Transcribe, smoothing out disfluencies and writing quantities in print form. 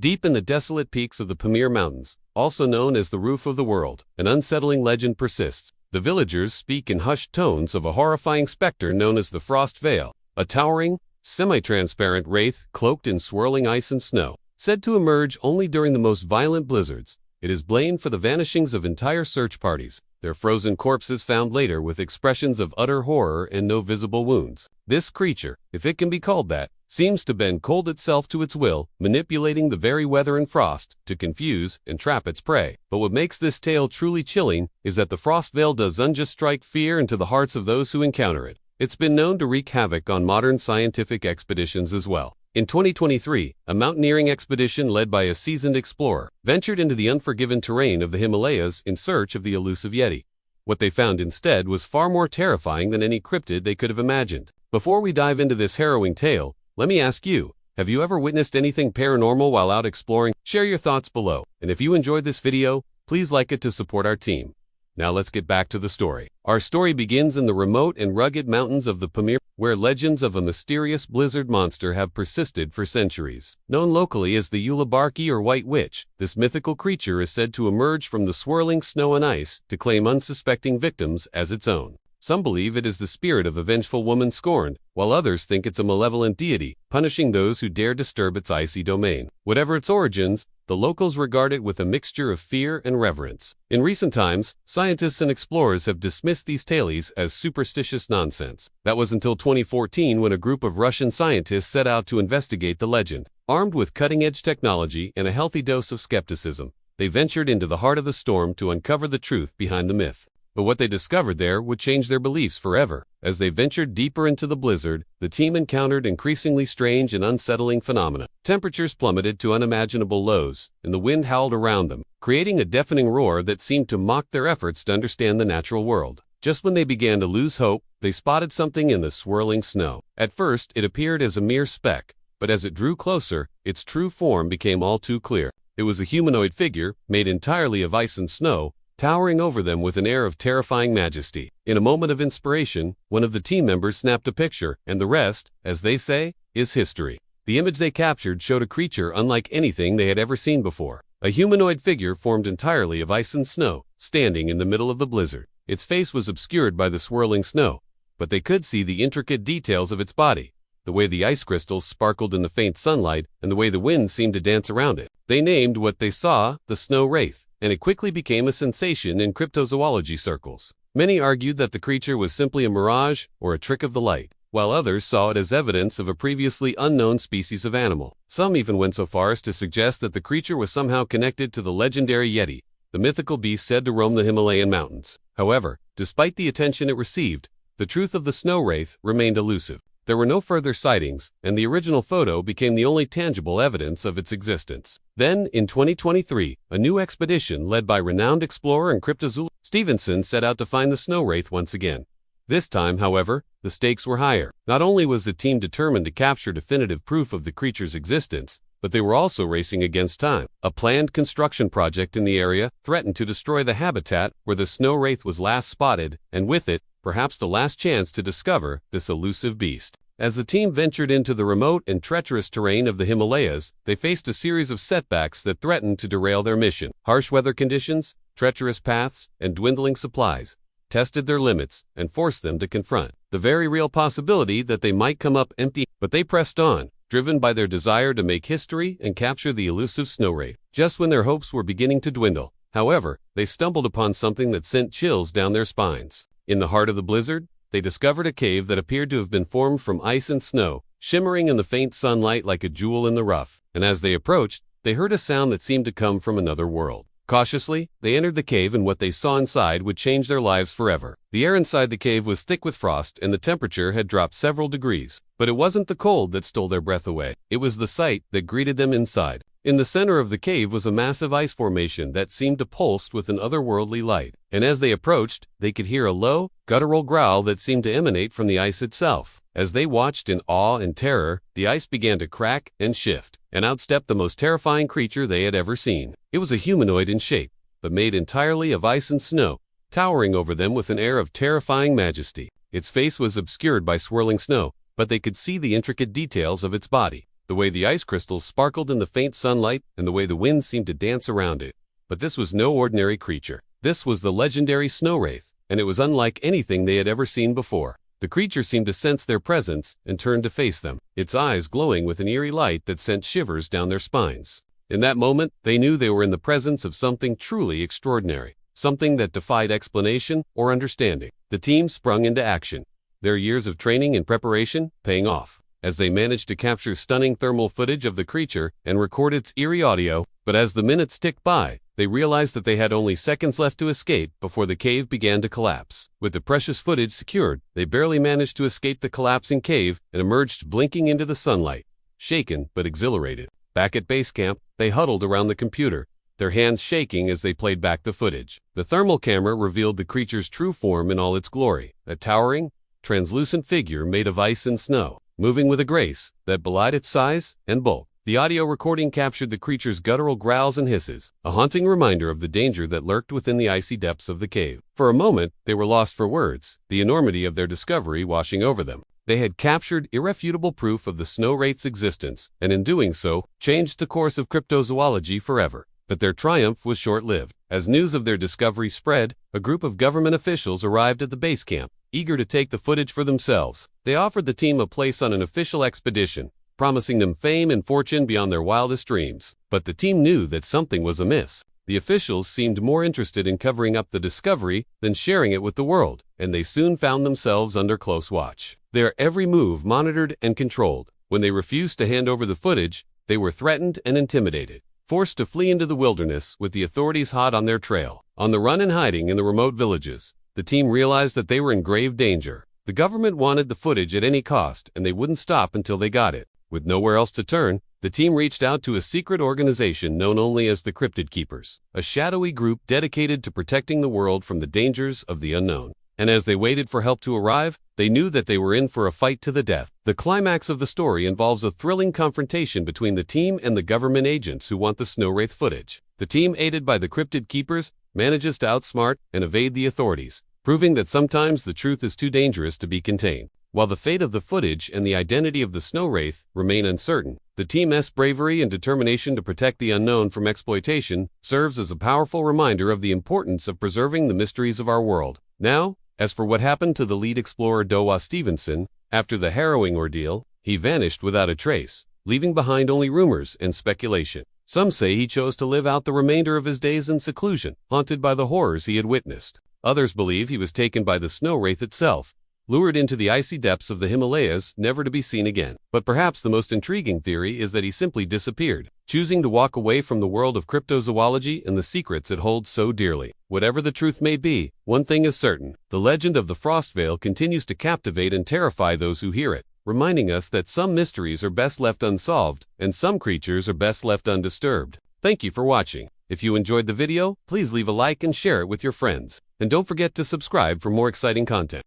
Deep in the desolate peaks of the Pamir Mountains, also known as the roof of the world, an unsettling legend persists. The villagers speak in hushed tones of a horrifying specter known as the Frost Veil, a towering, semi-transparent wraith cloaked in swirling ice and snow. Said to emerge only during the most violent blizzards, it is blamed for the vanishings of entire search parties, their frozen corpses found later with expressions of utter horror and no visible wounds. This creature, if it can be called that, seems to bend cold itself to its will, manipulating the very weather and frost to confuse and trap its prey. But what makes this tale truly chilling is that the Frost Veil doesn't just strike fear into the hearts of those who encounter it. It's been known to wreak havoc on modern scientific expeditions as well. In 2023, a mountaineering expedition led by a seasoned explorer ventured into the unforgiving terrain of the Himalayas in search of the elusive Yeti. What they found instead was far more terrifying than any cryptid they could have imagined. Before we dive into this harrowing tale, let me ask you, have you ever witnessed anything paranormal while out exploring? Share your thoughts below, and if you enjoyed this video, please like it to support our team. Now let's get back to the story. Our story begins in the remote and rugged mountains of the Pamir, where legends of a mysterious blizzard monster have persisted for centuries. Known locally as the Ulabarki or White Witch, this mythical creature is said to emerge from the swirling snow and ice to claim unsuspecting victims as its own. Some believe it is the spirit of a vengeful woman scorned, while others think it's a malevolent deity, punishing those who dare disturb its icy domain. Whatever its origins, the locals regard it with a mixture of fear and reverence. In recent times, scientists and explorers have dismissed these tales as superstitious nonsense. That was until 2014 when a group of Russian scientists set out to investigate the legend. Armed with cutting-edge technology and a healthy dose of skepticism, they ventured into the heart of the storm to uncover the truth behind the myth. But what they discovered there would change their beliefs forever. As they ventured deeper into the blizzard, the team encountered increasingly strange and unsettling phenomena. Temperatures plummeted to unimaginable lows, and the wind howled around them, creating a deafening roar that seemed to mock their efforts to understand the natural world. Just when they began to lose hope, they spotted something in the swirling snow. At first, it appeared as a mere speck, but as it drew closer, its true form became all too clear. It was a humanoid figure, made entirely of ice and snow, towering over them with an air of terrifying majesty. In a moment of inspiration, one of the team members snapped a picture, and the rest, as they say, is history. The image they captured showed a creature unlike anything they had ever seen before. A humanoid figure formed entirely of ice and snow, standing in the middle of the blizzard. Its face was obscured by the swirling snow, but they could see the intricate details of its body, the way the ice crystals sparkled in the faint sunlight, and the way the wind seemed to dance around it. They named what they saw the Snow Wraith, and it quickly became a sensation in cryptozoology circles. Many argued that the creature was simply a mirage or a trick of the light, while others saw it as evidence of a previously unknown species of animal. Some even went so far as to suggest that the creature was somehow connected to the legendary Yeti, the mythical beast said to roam the Himalayan mountains. However, despite the attention it received, the truth of the Snow Wraith remained elusive. There were no further sightings, and the original photo became the only tangible evidence of its existence. Then, in 2023, a new expedition led by renowned explorer and cryptozoologist Stevenson set out to find the Snow Wraith once again. This time, however, the stakes were higher. Not only was the team determined to capture definitive proof of the creature's existence, but they were also racing against time. A planned construction project in the area threatened to destroy the habitat where the Snow Wraith was last spotted, and with it, perhaps the last chance to discover this elusive beast. As the team ventured into the remote and treacherous terrain of the Himalayas, they faced a series of setbacks that threatened to derail their mission. Harsh weather conditions, treacherous paths, and dwindling supplies tested their limits and forced them to confront the very real possibility that they might come up empty. But they pressed on, driven by their desire to make history and capture the elusive Snow Wraith. Just when their hopes were beginning to dwindle, however, they stumbled upon something that sent chills down their spines. In the heart of the blizzard, they discovered a cave that appeared to have been formed from ice and snow, shimmering in the faint sunlight like a jewel in the rough. And as they approached, they heard a sound that seemed to come from another world. Cautiously, they entered the cave, and what they saw inside would change their lives forever. The air inside the cave was thick with frost, and the temperature had dropped several degrees. But it wasn't the cold that stole their breath away. It was the sight that greeted them inside. In the center of the cave was a massive ice formation that seemed to pulse with an otherworldly light. And as they approached, they could hear a low, guttural growl that seemed to emanate from the ice itself. As they watched in awe and terror, the ice began to crack and shift, and out stepped the most terrifying creature they had ever seen. It was a humanoid in shape, but made entirely of ice and snow, towering over them with an air of terrifying majesty. Its face was obscured by swirling snow, but they could see the intricate details of its body. the way the ice crystals sparkled in the faint sunlight, and the way the wind seemed to dance around it. But this was no ordinary creature. This was the legendary snow wraith, and it was unlike anything they had ever seen before. The creature seemed to sense their presence and turned to face them, its eyes glowing with an eerie light that sent shivers down their spines. In that moment, they knew they were in the presence of something truly extraordinary, something that defied explanation or understanding. The team sprung into action, their years of training and preparation paying off, as they managed to capture stunning thermal footage of the creature and record its eerie audio. But as the minutes ticked by, they realized that they had only seconds left to escape before the cave began to collapse. With the precious footage secured, they barely managed to escape the collapsing cave and emerged blinking into the sunlight, shaken but exhilarated. Back at base camp, they huddled around the computer, their hands shaking as they played back the footage. The thermal camera revealed the creature's true form in all its glory, a towering, translucent figure made of ice and snow, moving with a grace that belied its size and bulk. The audio recording captured the creature's guttural growls and hisses, a haunting reminder of the danger that lurked within the icy depths of the cave. For a moment, they were lost for words, the enormity of their discovery washing over them. They had captured irrefutable proof of the snow wraith's existence, and in doing so, changed the course of cryptozoology forever. But their triumph was short-lived. As news of their discovery spread, a group of government officials arrived at the base camp, eager to take the footage for themselves. They offered the team a place on an official expedition, promising them fame and fortune beyond their wildest dreams. But the team knew that something was amiss. The officials seemed more interested in covering up the discovery than sharing it with the world, and they soon found themselves under close watch. Their every move monitored and controlled. When they refused to hand over the footage, they were threatened and intimidated, forced to flee into the wilderness with the authorities hot on their trail. On the run and hiding in the remote villages, the team realized that they were in grave danger. The government wanted the footage at any cost, and they wouldn't stop until they got it. With nowhere else to turn, the team reached out to a secret organization known only as the Cryptid Keepers, a shadowy group dedicated to protecting the world from the dangers of the unknown. And as they waited for help to arrive, they knew that they were in for a fight to the death. The climax of the story involves a thrilling confrontation between the team and the government agents who want the snow wraith footage. The team, aided by the Cryptid Keepers, manages to outsmart and evade the authorities, proving that sometimes the truth is too dangerous to be contained. While the fate of the footage and the identity of the snow wraith remain uncertain, the team's bravery and determination to protect the unknown from exploitation serves as a powerful reminder of the importance of preserving the mysteries of our world. Now, as for what happened to the lead explorer Dowa Stevenson, after the harrowing ordeal, he vanished without a trace, leaving behind only rumors and speculation. Some say he chose to live out the remainder of his days in seclusion, haunted by the horrors he had witnessed. Others believe he was taken by the snow wraith itself, lured into the icy depths of the Himalayas, never to be seen again. But perhaps the most intriguing theory is that he simply disappeared, choosing to walk away from the world of cryptozoology and the secrets it holds so dearly. Whatever the truth may be, one thing is certain: the legend of the Frost Veil continues to captivate and terrify those who hear it, reminding us that some mysteries are best left unsolved, and some creatures are best left undisturbed. Thank you for watching. If you enjoyed the video, please leave a like and share it with your friends. And don't forget to subscribe for more exciting content.